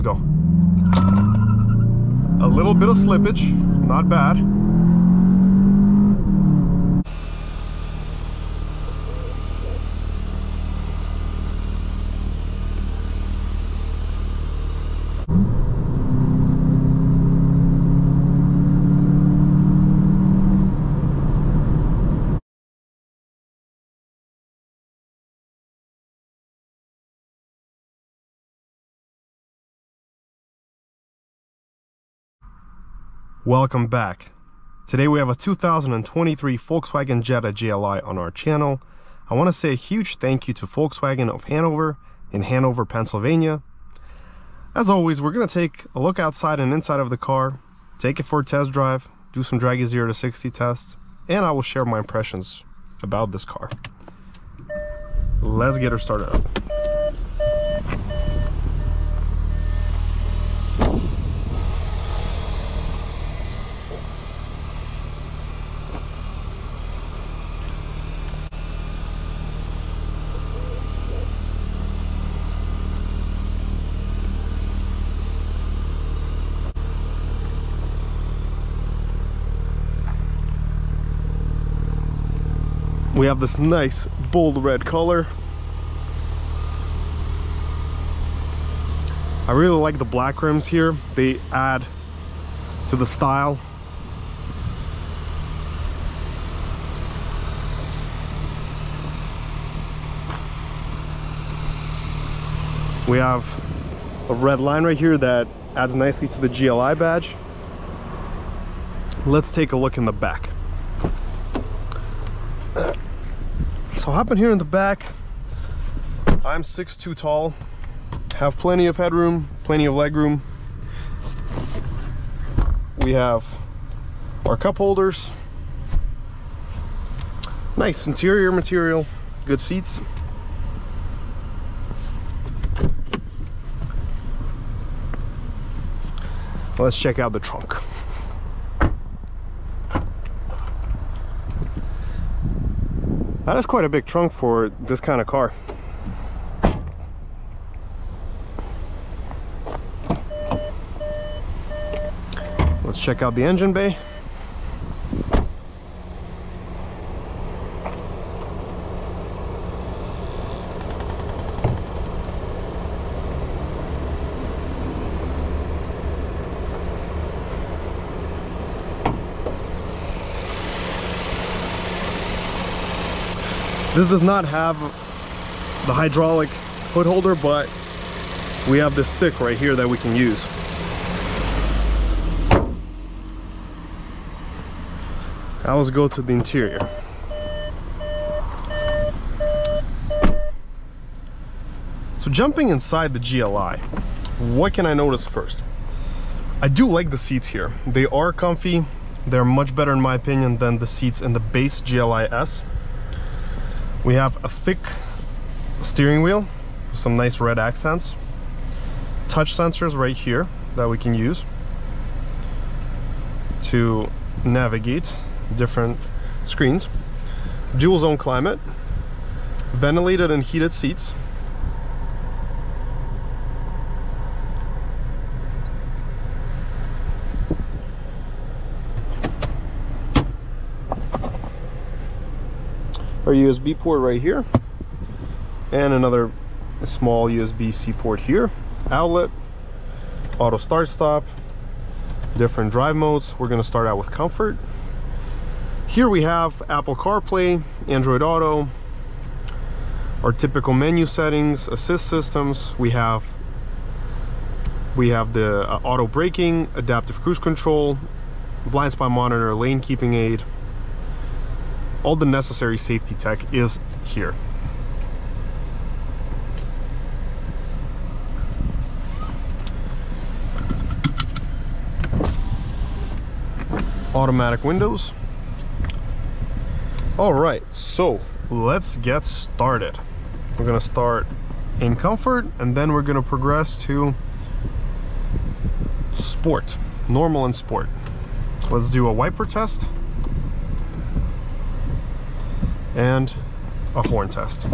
go. A little bit of slippage, not bad. Welcome back. Today we have a 2023 Volkswagen Jetta GLI on our channel. I want to say a huge thank you to Volkswagen of Hanover in Hanover, Pennsylvania. As always, we're going to take a look outside and inside of the car, take it for a test drive, do some Dragy 0 to 60 tests, and I will share my impressions about this car. Let's get her started up. We have this nice bold red color. I really like the black rims here. They add to the style. We have a red line right here that adds nicely to the GLI badge. Let's take a look in the back. So hopping here in the back, I'm 6'2" tall, have plenty of headroom, plenty of legroom. We have our cup holders, nice interior material, good seats. Let's check out the trunk. That is quite a big trunk for this kind of car. Let's check out the engine bay. This does not have the hydraulic hood holder, but we have this stick right here that we can use. Now let's go to the interior. So jumping inside the GLI, what can I notice first? I do like the seats here. They are comfy. They're much better in my opinion than the seats in the base GLI S. We have a thick steering wheel with some nice red accents. Touch sensors right here that we can use to navigate different screens. Dual zone climate, ventilated and heated seats. Our USB port right here, and another small USB-C port here. Outlet, auto start stop, different drive modes. We're going to start out with comfort. Here we have Apple CarPlay, Android Auto, our typical menu settings, assist systems. We have the auto braking, adaptive cruise control, blind spot monitor, lane keeping aid. All the necessary safety tech is here. Automatic windows. All right, so let's get started. We're gonna start in comfort and then we're gonna progress to sport, normal and sport. Let's do a wiper test and a horn test.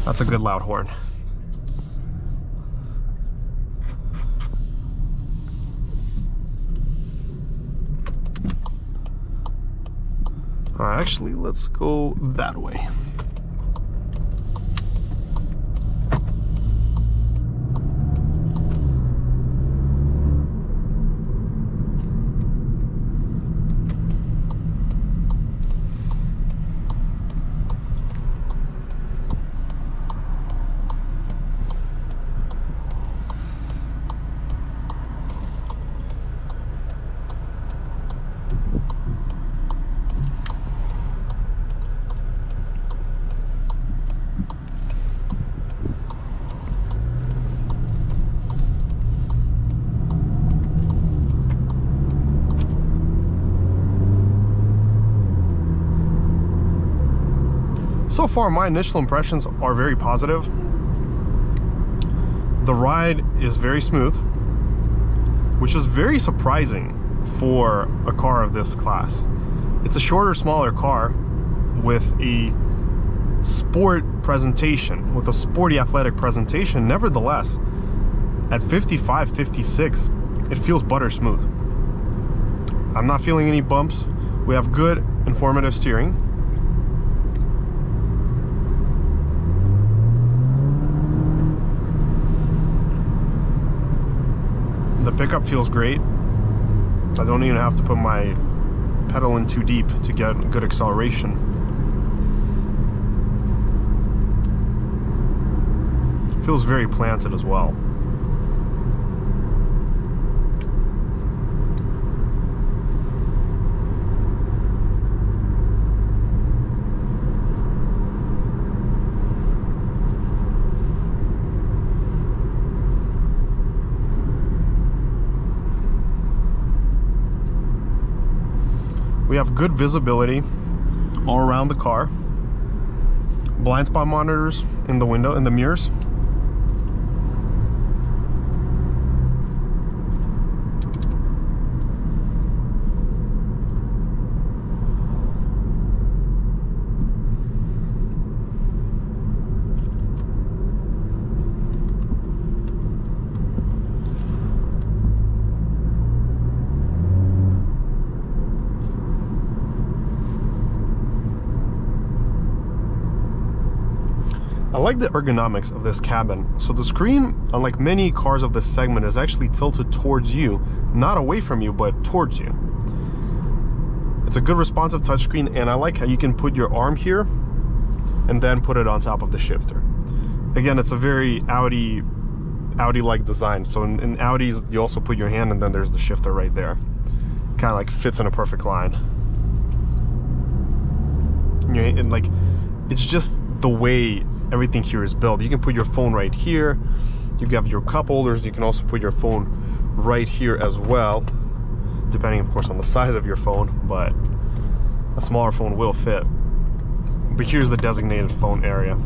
That's a good loud horn. Actually, let's go that way. So far, my initial impressions are very positive. The ride is very smooth, which is very surprising for a car of this class. It's a shorter, smaller car with a sport presentation, with a sporty athletic presentation. Nevertheless, at 55, 56, it feels butter smooth. I'm not feeling any bumps. We have good, informative steering. The pickup feels great. I don't even have to put my pedal in too deep to get good acceleration. Feels very planted as well. We have good visibility all around the car. Blind spot monitors in the window, in the mirrors. I like the ergonomics of this cabin. So the screen, unlike many cars of this segment, is actually tilted towards you, not away from you, but towards you. It's a good responsive touchscreen, and I like how you can put your arm here and then put it on top of the shifter. Again, it's a very Audi-like design. So in Audis, you also put your hand and then there's the shifter right there. Kind of like fits in a perfect line. And like, it's just the way everything here is built. You can put your phone right here. You have your cup holders. You can also put your phone right here as well, depending of course on the size of your phone, but a smaller phone will fit. But here's the designated phone area.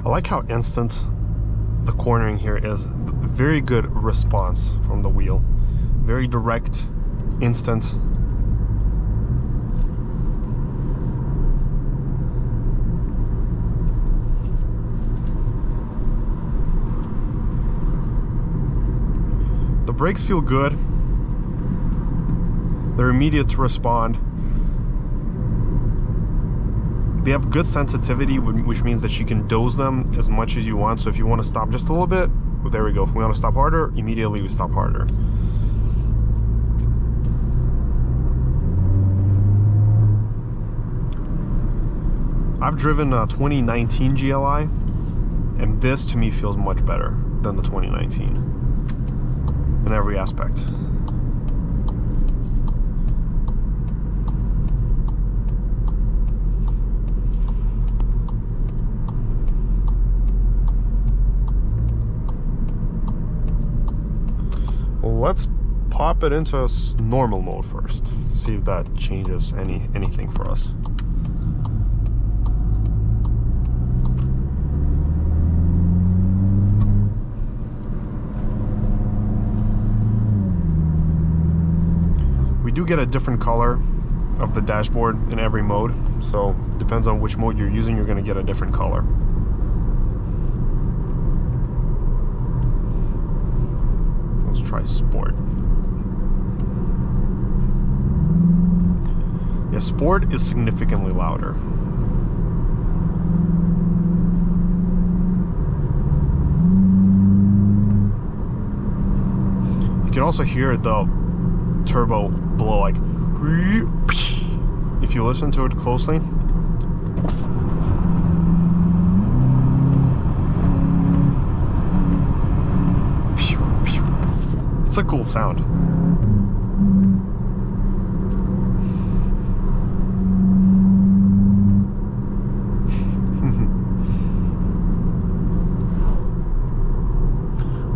I like how instant the cornering here is. Very good response from the wheel. Very direct, instant. The brakes feel good. They're immediate to respond. They have good sensitivity, which means that you can dose them as much as you want. So if you want to stop just a little bit, well, there we go. If we want to stop harder, immediately we stop harder. I've driven a 2019 GLI, and this to me feels much better than the 2019 in every aspect. let's pop it into normal mode first. See if that changes anything for us. We do get a different color of the dashboard in every mode, so depends on which mode you're using, you're going to get a different color. Let's try Sport. Yeah, Sport is significantly louder. You can also hear the turbo below, like, if you listen to it closely. It's a cool sound.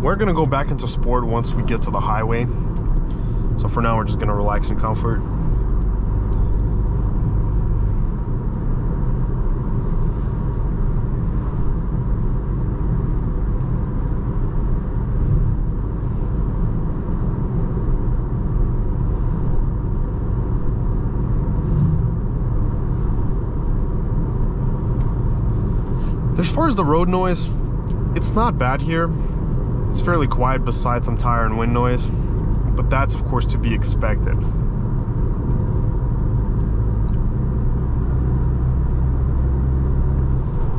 We're gonna go back into Sport once we get to the highway. So for now, we're just gonna relax in comfort. As far as the road noise, it's not bad here. It's fairly quiet besides some tire and wind noise, but that's of course to be expected.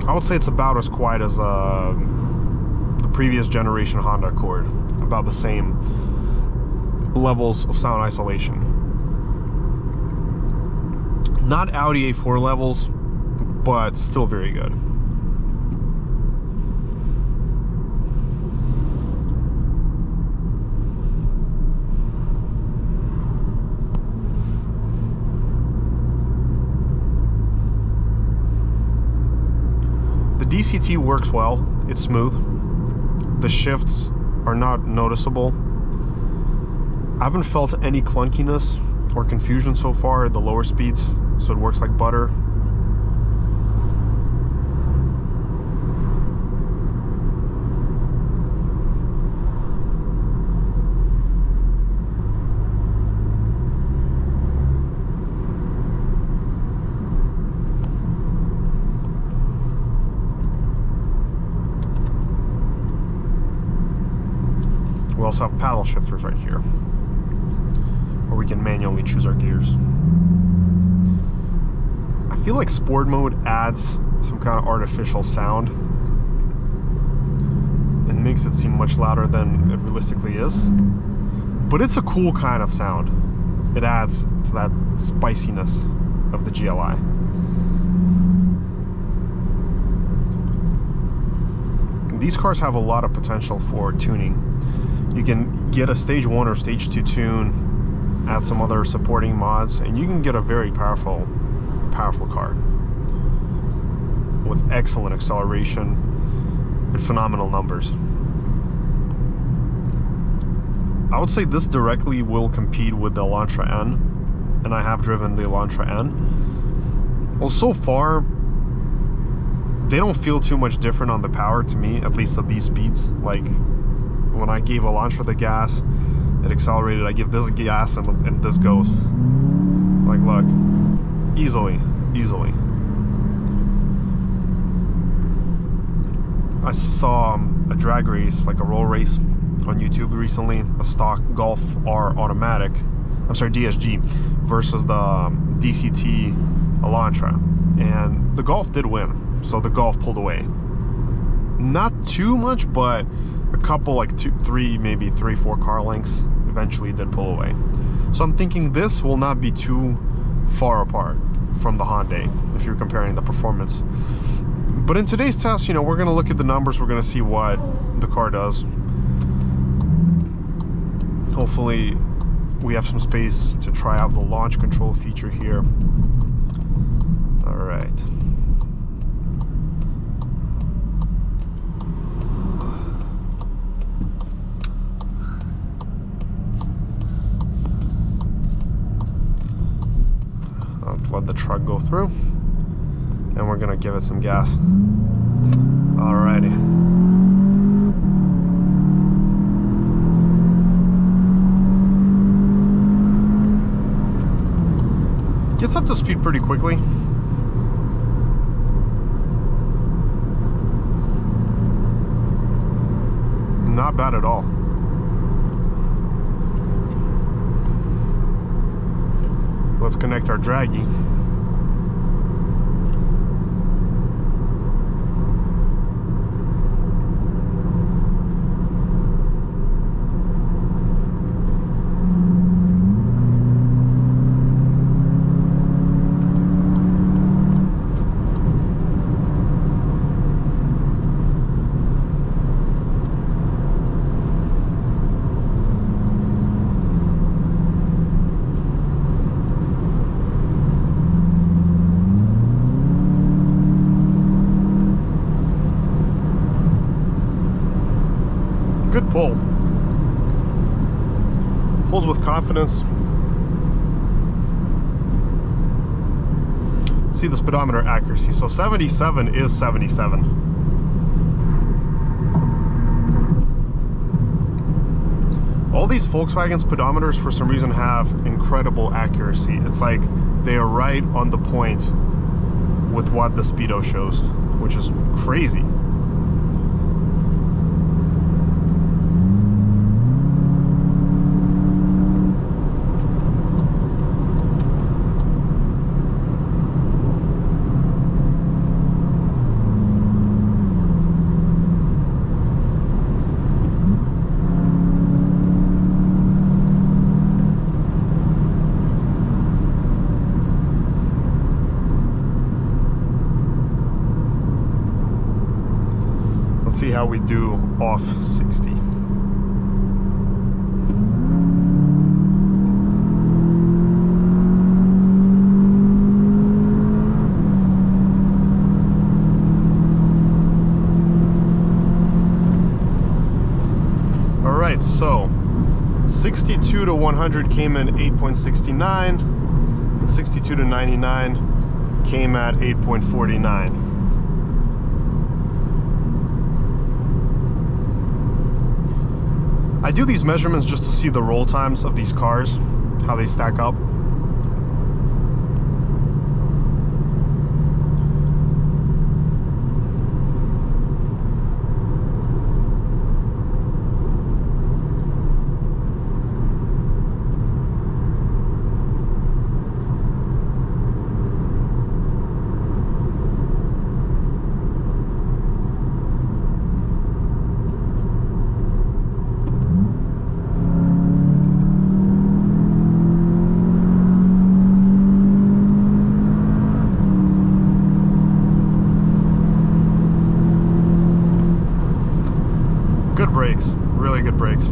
I would say it's about as quiet as the previous generation Honda Accord, about the same levels of sound isolation. Not Audi A4 levels, but still very good. The DCT works well, it's smooth. The shifts are not noticeable. I haven't felt any clunkiness or confusion so far at the lower speeds, so it works like butter. We also have paddle shifters right here, where we can manually choose our gears. I feel like Sport mode adds some kind of artificial sound and makes it seem much louder than it realistically is. But it's a cool kind of sound. It adds to that spiciness of the GLI. These cars have a lot of potential for tuning. You can get a stage 1 or stage 2 tune, add some other supporting mods, and you can get a very powerful car with excellent acceleration and phenomenal numbers. I would say this directly will compete with the Elantra N, and I have driven the Elantra N. Well, so far, they don't feel too much different on the power to me, at least at these speeds. Like, when I gave Elantra the gas, it accelerated. I give this gas and this goes. Like, look, easily. I saw a drag race, like a roll race on YouTube recently, a stock Golf R automatic, DSG, versus the DCT Elantra. And the Golf did win, so the Golf pulled away. Not too much, but a couple, like 2, 3, maybe 3, 4 car lengths eventually did pull away. So I'm thinking this will not be too far apart from the Hyundai if you're comparing the performance. But in today's test, we're going to look at the numbers, we're going to see what the car does. Hopefully we have some space to try out the launch control feature here. All right. let the truck go through, and we're gonna give it some gas. Alrighty. Gets up to speed pretty quickly. Not bad at all. Let's connect our Dragy. Good pull. Pulls with confidence. See the speedometer accuracy. So 77 is 77. All these Volkswagen speedometers for some reason have incredible accuracy. It's like they are right on the point with what the speedo shows, which is crazy. See how we do off 60. All right, so 62 to 100 came in 8.69, and 62 to 99 came at 8.49. I do these measurements just to see the roll times of these cars, how they stack up. Good brakes, really good brakes.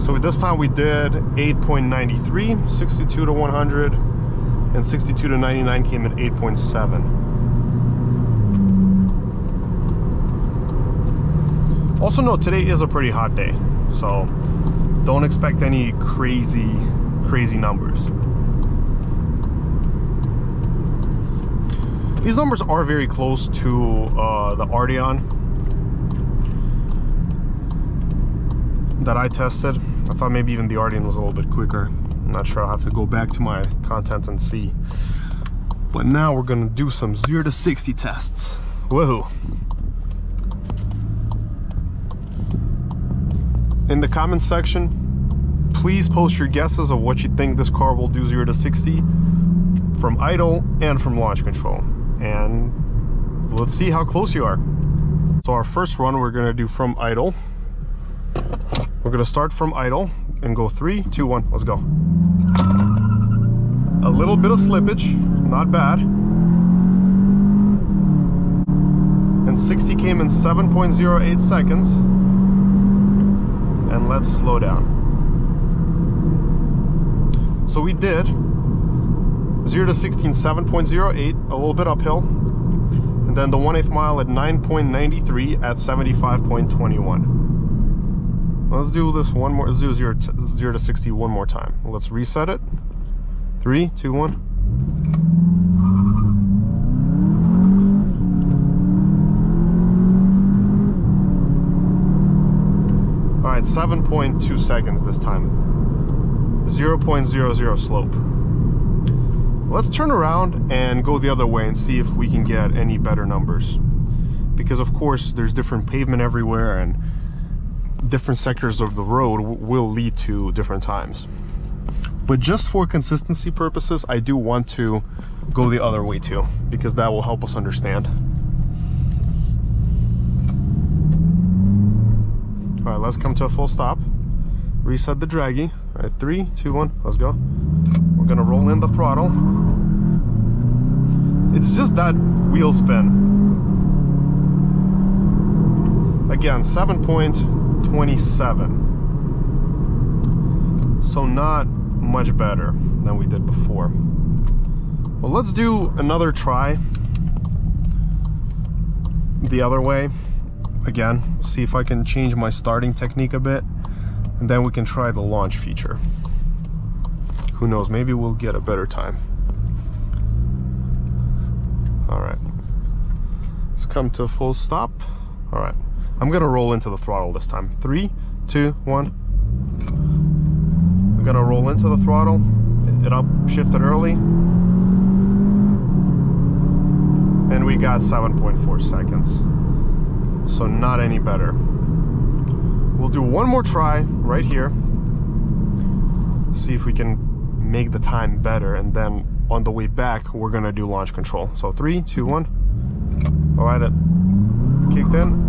So this time we did 8.93, 62 to 100, and 62 to 99 came in 8.7. Also note, today is a pretty hot day, so don't expect any crazy numbers. These numbers are very close to the Arteon that I tested. I thought maybe even the Arteon was a little bit quicker. I'm not sure. I'll have to go back to my content and see. But now we're gonna do some 0 to 60 tests. Woohoo! In the comments section, please post your guesses of what you think this car will do 0 to 60 from idle and from launch control. And let's see how close you are. So our first run we're gonna do from idle. We're gonna start from idle and go 3, 2, 1, let's go. A little bit of slippage, not bad. And 60 came in 7.08 seconds. And let's slow down. So we did 0 to 16, 7.08, a little bit uphill. And then the 1/8 mile at 9.93 at 75.21. Let's do this one more. Let's do 0 to 60 one more time. Let's reset it. 3, 2, 1. right, 7.2 seconds this time. 0.00 slope. Let's turn around and go the other way and see if we can get any better numbers. Because of course there's different pavement everywhere, and different sectors of the road will lead to different times. But just for consistency purposes, I do want to go the other way too, because that will help us understand. All right, let's come to a full stop. Reset the Dragy. All right, 3, 2, 1, let's go. We're gonna roll in the throttle. It's just that wheel spin. Again, 7.27. So not much better than we did before. Well, let's do another try the other way. Again, see if I can change my starting technique a bit, and then we can try the launch feature. Who knows, maybe we'll get a better time. All right, let's come to a full stop. All right, I'm gonna roll into the throttle this time. 3, 2, 1. I'm gonna roll into the throttle. It upshifted early. And we got 7.4 seconds. So not any better. We'll do one more try right here. See if we can make the time better, and then on the way back we're gonna do launch control. So 3, 2, 1. All right, it kicked in.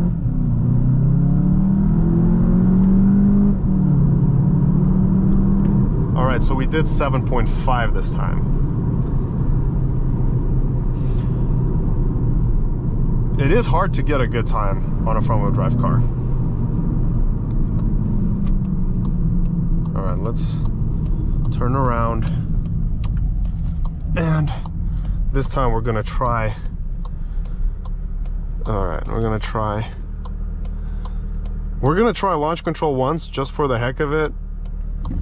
All right, so we did 7.5 this time. It is hard to get a good time on a front-wheel drive car. All right, let's turn around. And this time we're gonna try. All right, we're gonna try launch control once, just for the heck of it.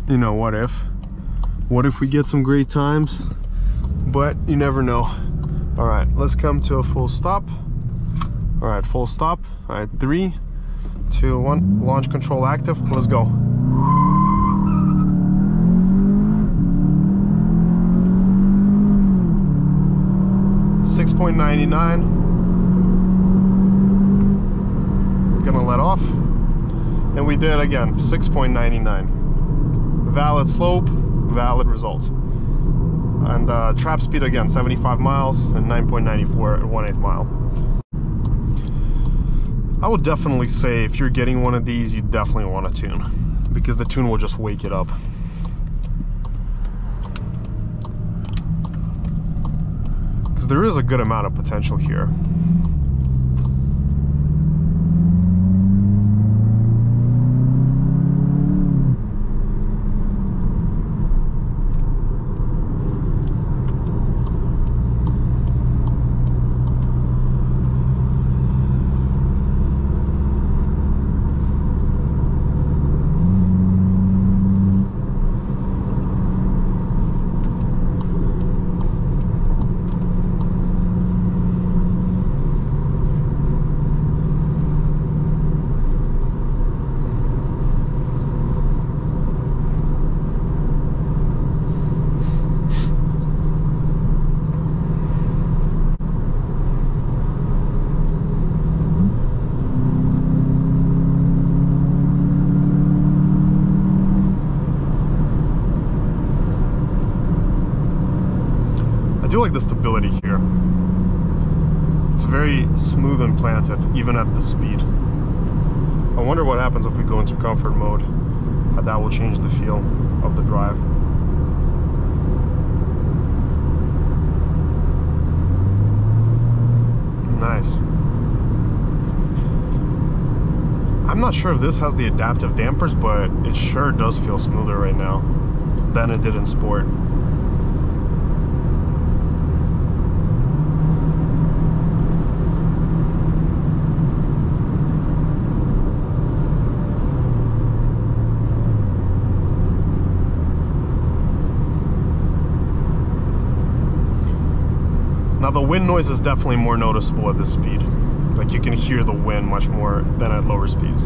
You know, what if we get some great times? But you never know. All right, let's come to a full stop. All right, full stop. All right, 3, 2, 1. Launch control active. Let's go. $6.99. Gonna let off. And we did again, 6.99. Valid slope, valid result. And trap speed again, 75 miles and 9.94 at 1/8 mile. I would definitely say if you're getting one of these, you definitely want to tune, because the tune will just wake it up. Because there is a good amount of potential here. I do like the stability here. It's very smooth and planted, even at the speed. I wonder what happens if we go into comfort mode, how that will change the feel of the drive. Nice. I'm not sure if this has the adaptive dampers, but it sure does feel smoother right now than it did in Sport. Now the wind noise is definitely more noticeable at this speed. Like you can hear the wind much more than at lower speeds.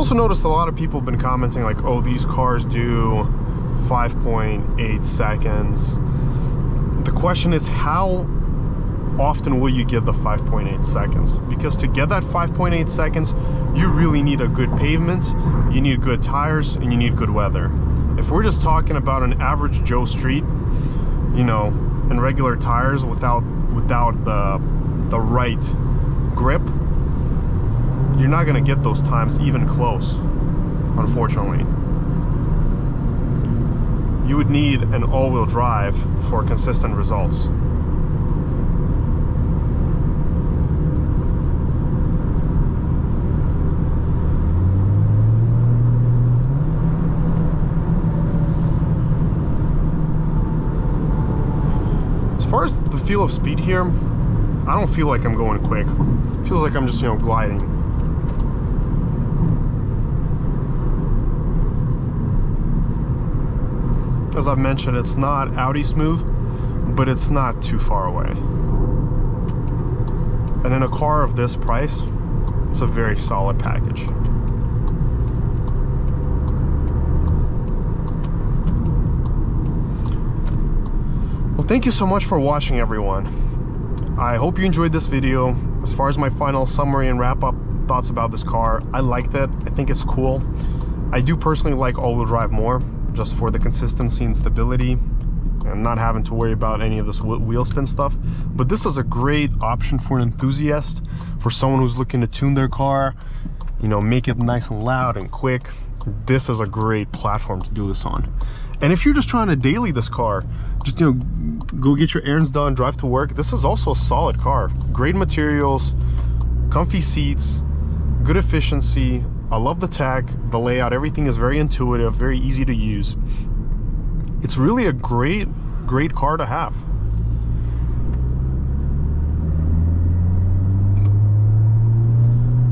also noticed a lot of people have been commenting like, oh, these cars do 5.8 seconds. The question is, how often will you get the 5.8 seconds? Because to get that 5.8 seconds, you really need a good pavement, you need good tires, and you need good weather. If we're just talking about an average Joe street, you know, and regular tires without the right grip, you're not going to get those times even close, unfortunately. You would need an all-wheel drive for consistent results. As far as the feel of speed here, I don't feel like I'm going quick. It feels like I'm just, you know, gliding. As I've mentioned, it's not Audi smooth, but it's not too far away. And in a car of this price, it's a very solid package. Well, thank you so much for watching, everyone. I hope you enjoyed this video. As far as my final summary and wrap-up thoughts about this car, I liked it. I think it's cool. I do personally like all-wheel drive more, just for the consistency and stability and not having to worry about any of this wheel spin stuff. But this is a great option for an enthusiast, for someone who's looking to tune their car, you know, make it nice and loud and quick. This is a great platform to do this on. And if you're just trying to daily this car, just, you know, go get your errands done, drive to work, this is also a solid car. Great materials, comfy seats, good efficiency. I love the tech, the layout, everything is very intuitive, very easy to use. It's really a great car to have.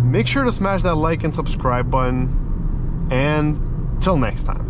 Make sure to smash that like and subscribe button, and till next time.